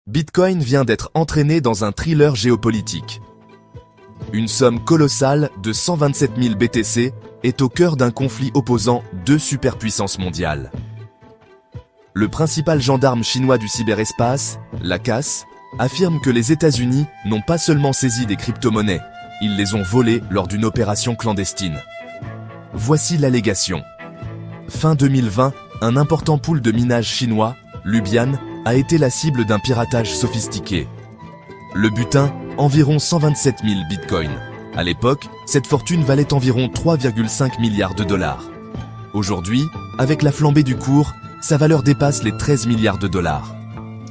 Bitcoin vient d'être entraîné dans un thriller géopolitique. Une somme colossale de 127 000 BTC est au cœur d'un conflit opposant deux superpuissances mondiales. Le principal gendarme chinois du cyberespace, la CAS, affirme que les États-Unis n'ont pas seulement saisi des crypto-monnaies, ils les ont volées lors d'une opération clandestine. Voici l'allégation. Fin 2020, un important pool de minage chinois, Lubian, a été la cible d'un piratage sophistiqué. Le butin, environ 127 000 bitcoins. À l'époque, cette fortune valait environ 3,5 milliards de dollars. Aujourd'hui, avec la flambée du cours, sa valeur dépasse les 13 milliards de dollars.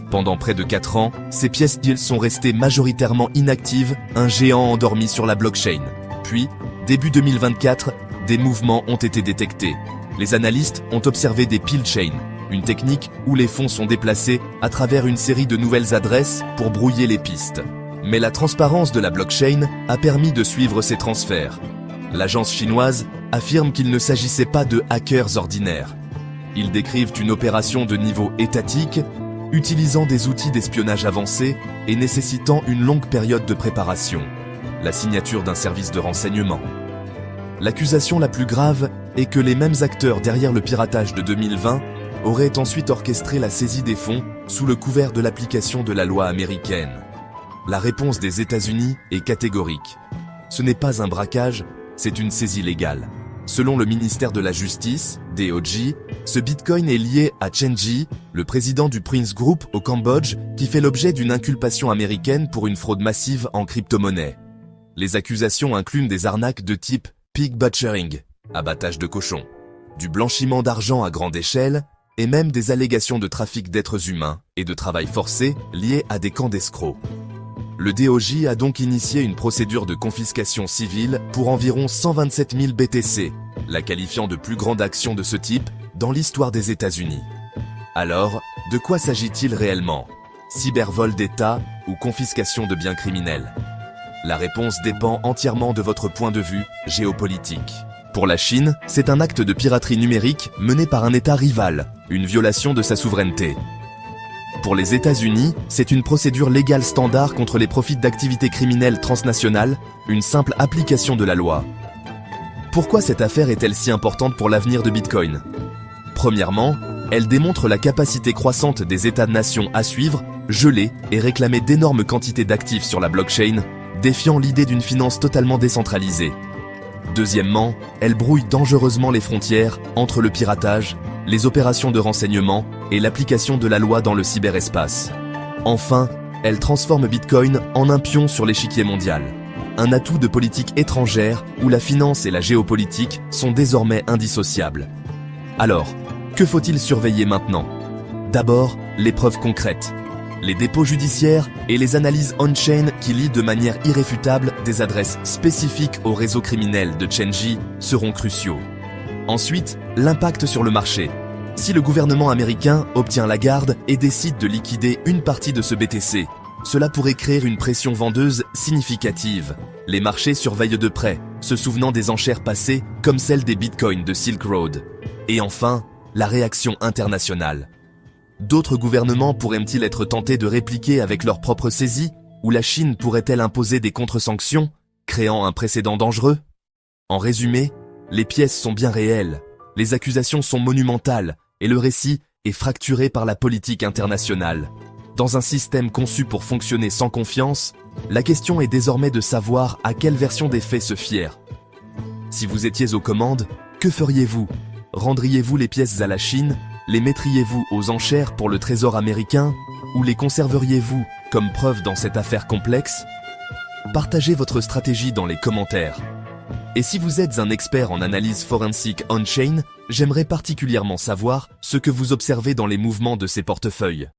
Pendant près de 4 ans, ces pièces deals sont restées majoritairement inactives, un géant endormi sur la blockchain. Puis, début 2024, des mouvements ont été détectés. Les analystes ont observé des peel chains, une technique où les fonds sont déplacés à travers une série de nouvelles adresses pour brouiller les pistes. Mais la transparence de la blockchain a permis de suivre ces transferts. L'agence chinoise affirme qu'il ne s'agissait pas de hackers ordinaires. Ils décrivent une opération de niveau étatique, utilisant des outils d'espionnage avancés et nécessitant une longue période de préparation, la signature d'un service de renseignement. L'accusation la plus grave est que les mêmes acteurs derrière le piratage de 2020 auraient ensuite orchestré la saisie des fonds sous le couvert de l'application de la loi américaine. La réponse des États-Unis est catégorique. Ce n'est pas un braquage, c'est une saisie légale. Selon le ministère de la Justice, DOJ, ce bitcoin est lié à Chen Ji, le président du Prince Group au Cambodge, qui fait l'objet d'une inculpation américaine pour une fraude massive en crypto-monnaie. Les accusations incluent des arnaques de type pig butchering, abattage de cochons, du blanchiment d'argent à grande échelle, et même des allégations de trafic d'êtres humains et de travail forcé liés à des camps d'escrocs. Le DOJ a donc initié une procédure de confiscation civile pour environ 127 000 BTC, la qualifiant de plus grande action de ce type dans l'histoire des États-Unis. Alors, de quoi s'agit-il réellement? Cybervol d'État ou confiscation de biens criminels? La réponse dépend entièrement de votre point de vue géopolitique. Pour la Chine, c'est un acte de piraterie numérique mené par un État rival, une violation de sa souveraineté. Pour les États-Unis, c'est une procédure légale standard contre les profits d'activités criminelles transnationales, une simple application de la loi. Pourquoi cette affaire est-elle si importante pour l'avenir de Bitcoin? Premièrement, elle démontre la capacité croissante des États-nations à suivre, geler et réclamer d'énormes quantités d'actifs sur la blockchain, défiant l'idée d'une finance totalement décentralisée. Deuxièmement, elle brouille dangereusement les frontières entre le piratage, les opérations de renseignement et l'application de la loi dans le cyberespace. Enfin, elle transforme Bitcoin en un pion sur l'échiquier mondial. Un atout de politique étrangère où la finance et la géopolitique sont désormais indissociables. Alors, que faut-il surveiller maintenant? D'abord, les preuves concrètes. Les dépôts judiciaires et les analyses on-chain qui lient de manière irréfutable des adresses spécifiques au réseau criminel de Chen Ji seront cruciaux. Ensuite, l'impact sur le marché. Si le gouvernement américain obtient la garde et décide de liquider une partie de ce BTC, cela pourrait créer une pression vendeuse significative. Les marchés surveillent de près, se souvenant des enchères passées comme celle des bitcoins de Silk Road. Et enfin, la réaction internationale. D'autres gouvernements pourraient-ils être tentés de répliquer avec leur propre saisie, ou la Chine pourrait-elle imposer des contre-sanctions, créant un précédent dangereux? En résumé, les pièces sont bien réelles, les accusations sont monumentales, et le récit est fracturé par la politique internationale. Dans un système conçu pour fonctionner sans confiance, la question est désormais de savoir à quelle version des faits se fier. Si vous étiez aux commandes, que feriez-vous? Rendriez-vous les pièces à la Chine? Les mettriez-vous aux enchères pour le trésor américain? Ou les conserveriez-vous comme preuve dans cette affaire complexe? Partagez votre stratégie dans les commentaires. Et si vous êtes un expert en analyse forensique on-chain, j'aimerais particulièrement savoir ce que vous observez dans les mouvements de ces portefeuilles.